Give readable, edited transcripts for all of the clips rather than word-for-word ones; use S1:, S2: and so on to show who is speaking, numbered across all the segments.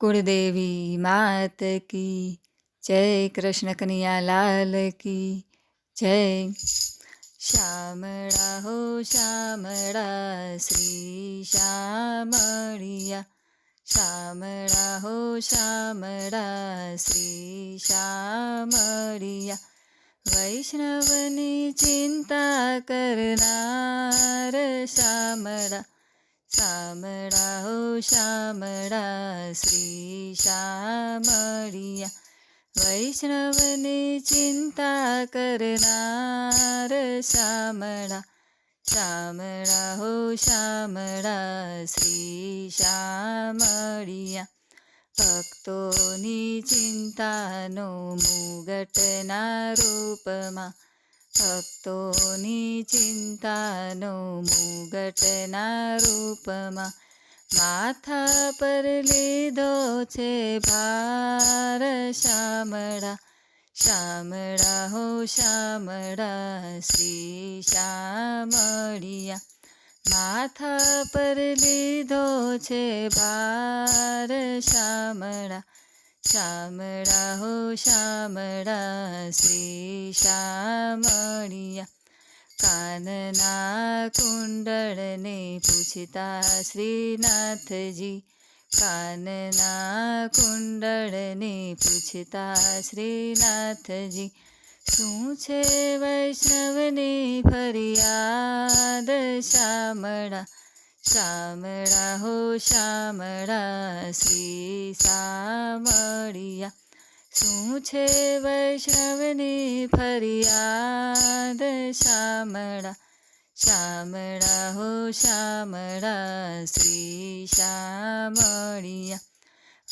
S1: कुलदेवी मात की जय, कृष्ण कन्हैया लाल की जय। श्यामळा हो श्यामळा श्री श्यामळिया, श्यामळा हो श्यामळा श्री श्यामळिया। वैष्णवनी चिंता करनार श्यामळा, श्यामळा हो श्यामळा श्री श्यामळिया। वैष्णवनी चिंता करनार श्यामळा, श्यामळा हो श्यामळा श्री श्यामळिया। भक्तोनी चिंतानो मुगटना रूपमा, भक्तोनी चिंतानो मुगटना रूपमा। माथा पर લીધો છે ભાર શ્યામળા, શ્યામળા હો શ્યામળા શ્રી શ્યામળિયા। માથા પર લીધો છે ભાર શ્યામળા, શ્યામળા હો શ્યામળા શ્રી શ્યામળિયા। કાનના કુંડળને પૂછતા શ્રીનાથજી, કાનના કુંડળને પૂછતા શ્રીનાથજી। શું છે વૈષ્ણવની ફરિયાદ શ્યામળા, શ્યામળા હો શ્યામળા શ્રી શ્યામળિયા। શું છે વૈષ્ણવની ફરિયાદ શ્યામળા, શ્યામળા હો શ્યામળા શ્રી શ્યામળિયા।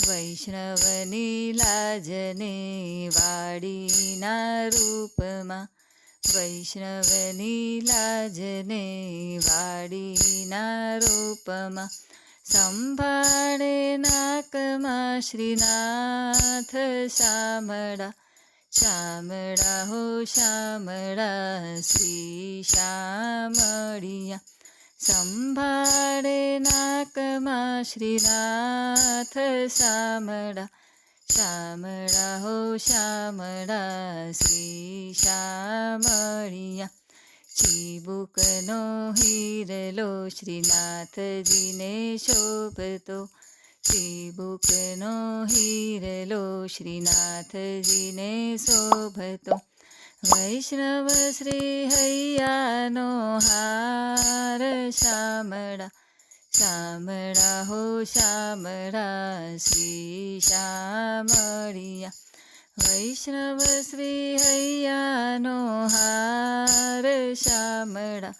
S1: વૈષ્ણવની લાજને વાડીના રૂપમાં, વૈષ્ણવની લાજને વાડીના રૂપમાં। સંભાળે નાકમાં શ્રીનાથ શ્યામળા, શ્યામળા હો શ્યામળા શ્રી શ્યામળિયા। સંભાળે નાકમાં શ્રીનાથ શ્યામળા, શ્યામળા હો શ્યામળા શ્રી શ્યામળિયા। ચીબુકનો હીરલો શ્રીનાથજીને શોભતો, ચીબુકનો હીરલો શ્રીનાથજીને શોભતો। વૈષ્ણવ શ્રી હૈયાનો હાર શ્યામળા, શ્યામળા હો શ્યામળા શ્રી શ્યામળિયા। વૈષ્ણવ શ્રી હૈયાનો હાર શ્યામળા,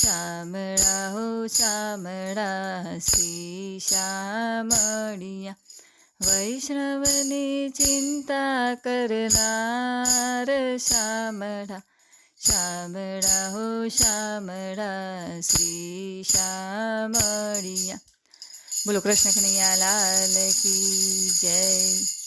S1: શ્યામળા હો શ્યામળા શ્રી શ્યામળિયા। વૈષ્ણવની ચિંતા કરનાર શ્યામળા, શ્યામળા હો શ્યામળા શ્રી શ્યામળિયા। બોલો કૃષ્ણ કનૈયા લાલ કી જય।